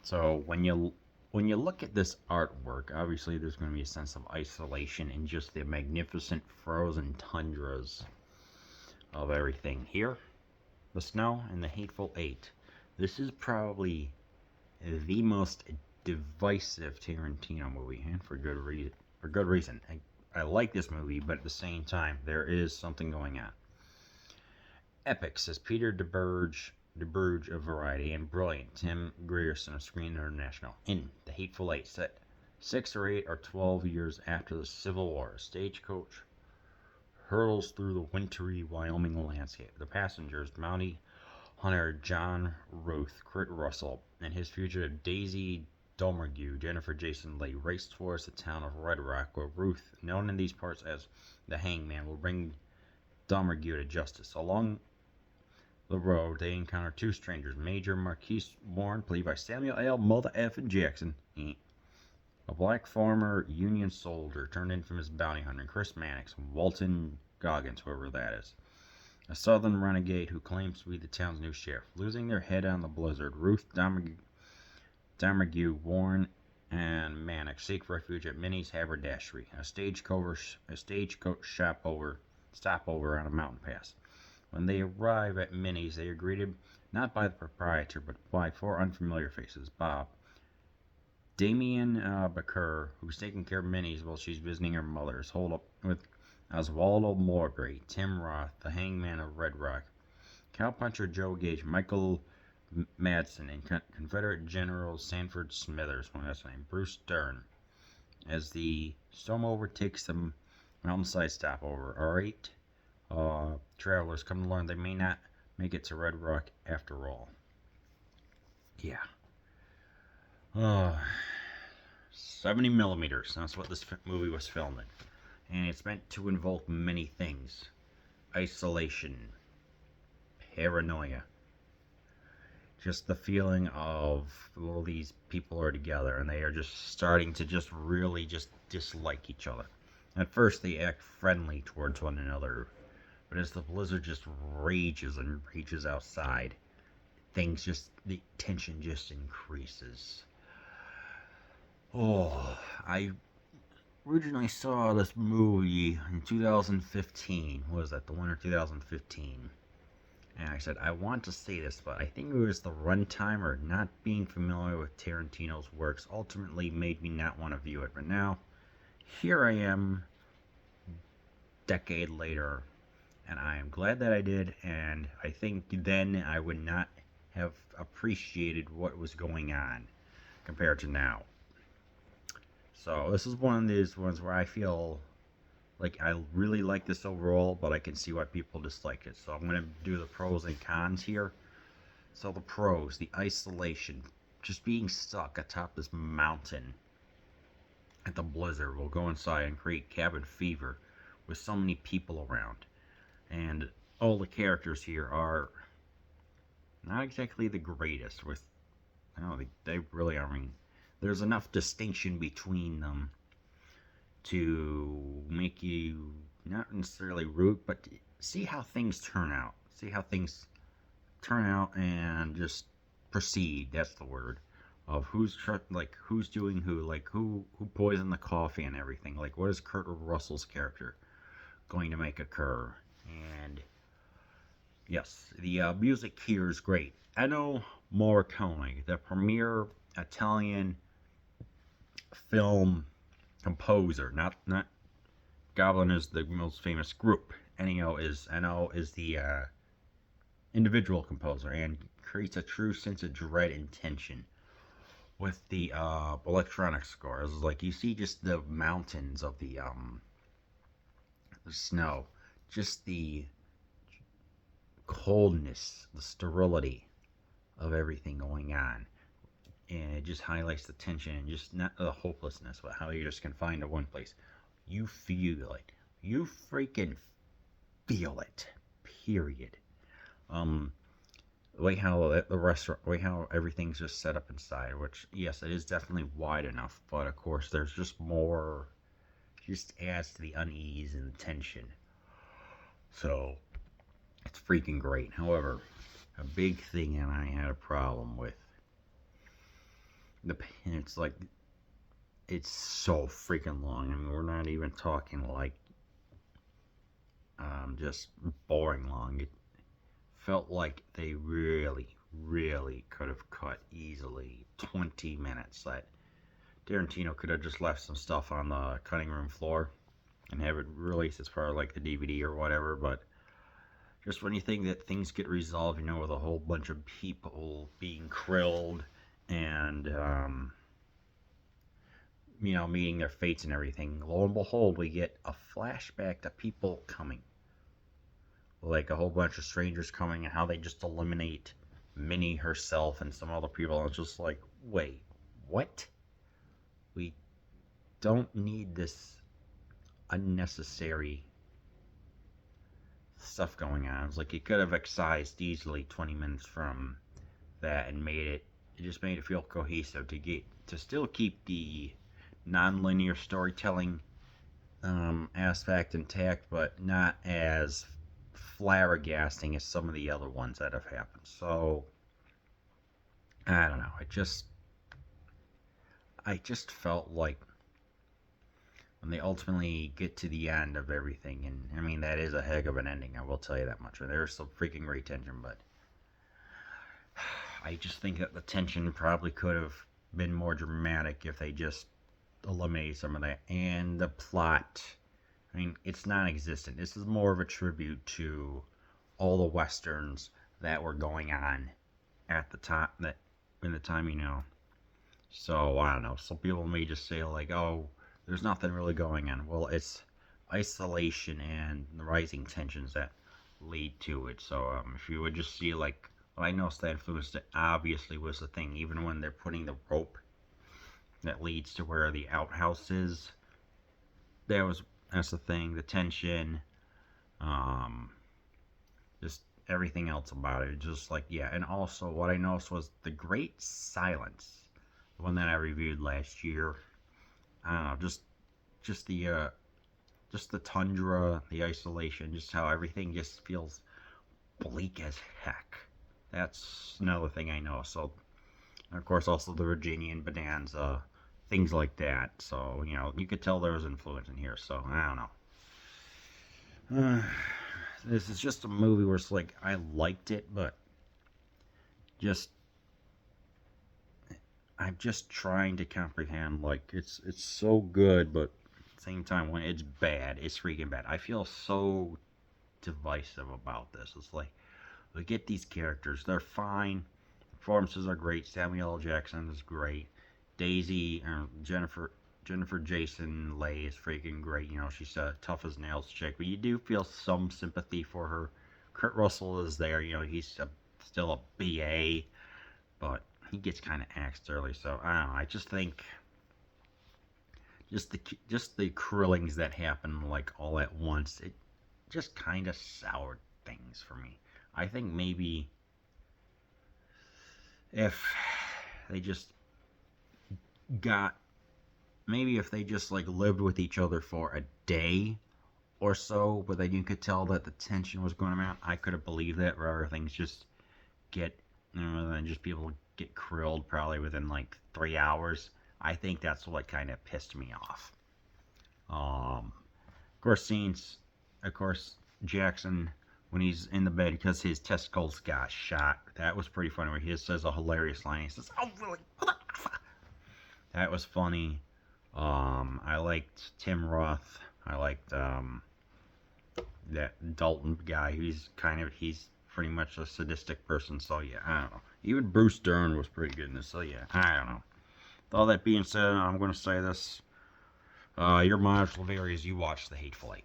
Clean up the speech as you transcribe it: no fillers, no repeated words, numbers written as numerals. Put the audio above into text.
So when you look at this artwork, obviously there's going to be a sense of isolation in just the magnificent frozen tundras of everything. Here, the snow and the Hateful Eight. This is probably the most divisive Tarantino movie, and for good reason. For good reason. I like this movie, but at the same time, there is something going on. Epic, says Peter DeBurge of Variety, and brilliant Tim Grierson of Screen International. In The Hateful Eight, set 6 or 8 or 12 years after the Civil War, a stagecoach hurtles through the wintry Wyoming landscape. The passengers, bounty hunter John Ruth, Kurt Russell, and his fugitive Daisy Domergue, Jennifer Jason Leigh, race towards the town of Red Rock, where Ruth, known in these parts as the Hangman, will bring Domergue to justice. Along the road, they encounter two strangers, Major Marquise Warren, played by Samuel L. Mother Effin Jackson, a black farmer Union soldier turned infamous bounty hunter, and Chris Mannix, Walton Goggins, whoever that is, a southern renegade who claims to be the town's new sheriff. Losing their head on the blizzard, Ruth, Domergue, Warren, and Mannix seek refuge at Minnie's Haberdashery, a stagecoach stopover on a mountain pass. When they arrive at Minnie's, they are greeted not by the proprietor, but by four unfamiliar faces. Bob, Damien Baker, who's taking care of Minnie's while she's visiting her mother, is holed up with Oswaldo Morgray, Tim Roth, the Hangman of Red Rock, cowpuncher Joe Gage, Michael Madsen, and Confederate General Sanford Smithers, one that's name, Bruce Dern. As the storm overtakes the mountainside stopover, our 8 travelers come to learn they may not make it to Red Rock after all. Yeah. 70 millimeters. That's what this movie was filmed in. And it's meant to invoke many things: isolation, paranoia, just the feeling of all these people are together and they are just starting to just really just dislike each other. At first, they act friendly towards one another, but as the blizzard just rages and rages outside, the tension just increases. Oh, I originally saw this movie in 2015. What was that, the winter 2015? And I said, I want to see this, but I think it was the runtime or not being familiar with Tarantino's works ultimately made me not want to view it. But now, here I am, decade later, and I am glad that I did, and I think then I would not have appreciated what was going on compared to now. So this is one of these ones where I feel like I really like this overall, but I can see why people dislike it. So I'm going to do the pros and cons here. So the pros, the isolation, just being stuck atop this mountain at the blizzard will go inside and create cabin fever with so many people around. And all the characters here are not exactly the greatest. I don't know, they really are. I mean, there's enough distinction between them to make you not necessarily root, but see how things turn out. See how things turn out and just proceed. That's the word. Of who's doing who, like who poisoned the coffee and everything. Like, what is Kurt Russell's character going to make occur? And yes, the music here is great. Ennio Morricone, the premier Italian film composer, not Goblin is the most famous group. Ennio is the individual composer and creates a true sense of dread and tension with the electronic score. It's like you see just the mountains of the snow, just the coldness, the sterility of everything going on. And it just highlights the tension and just not the hopelessness, but how you're just confined to one place. You feel it. You freaking feel it. Period. The way how the restaurant, the way how everything's just set up inside, which, yes, it is definitely wide enough, but of course there's just more, just adds to the unease and the tension. So, it's freaking great. However, a big thing that I had a problem with it's like, it's so freaking long. I mean, we're not even talking like just boring long. It felt like they really, really could have cut easily 20 minutes. That Tarantino could have just left some stuff on the cutting room floor and have it released as far as like the DVD or whatever. But just when you think that things get resolved, with a whole bunch of people being krilled and, meeting their fates and everything, lo and behold, we get a flashback to people coming. Like a whole bunch of strangers coming and how they just eliminate Minnie herself and some other people. And it's just like, wait, what? We don't need this unnecessary stuff going on. It's like you could have excised easily 20 minutes from that and it just made it feel cohesive to still keep the non-linear storytelling aspect intact, but not as flabbergasting as some of the other ones that have happened. So I don't know. I just felt like when they ultimately get to the end of everything, and I mean that is a heck of an ending, I will tell you that much. There's some freaking great tension, but I just think that the tension probably could have been more dramatic if they just eliminated some of that. And the plot, I mean, it's non-existent. This is more of a tribute to all the westerns that were going on at the time, So I don't know. Some people may just say like, "Oh, there's nothing really going on." Well, it's isolation and the rising tensions that lead to it. So if you would just see like, well, I noticed that influence that obviously was the thing. Even when they're putting the rope that leads to where the outhouse is, that's the thing. The tension, just everything else about it. Just like, yeah. And also what I noticed was the Great Silence, the one that I reviewed last year. I don't know, just the tundra, the isolation, just how everything just feels bleak as heck. That's another thing I know. So, and of course, also the Virginian Bonanza, things like that. So, you could tell there was influence in here. So, I don't know. This is just a movie where it's like, I liked it, but I'm just trying to comprehend, like, it's so good, but at the same time, when it's bad, it's freaking bad. I feel so divisive about this. It's like, we get these characters, they're fine, performances are great, Samuel L. Jackson is great, Daisy, Jennifer Jason Leigh is freaking great, she's a tough as nails chick, but you do feel some sympathy for her. Kurt Russell is there, he's still a BA, but he gets kind of axed early, so I don't know. I just think just the krillings that happen like all at once, it just kind of soured things for me. I think maybe if they just like lived with each other for a day or so, but then you could tell that the tension was going around, I could have believed that, rather things just get, than just people get krilled probably within like 3 hours. I think that's what kind of pissed me off. Of course, Jackson, when he's in the bed because his testicles got shot, that was pretty funny, where he just says a hilarious line. He says, "Oh, really?" That was funny. I liked Tim Roth. I liked that Dalton guy. He's pretty much a sadistic person. So yeah, I don't know. Even Bruce Dern was pretty good in this. So yeah, I don't know. With all that being said, I'm going to say this: your mileage will vary as you watch The Hateful Eight.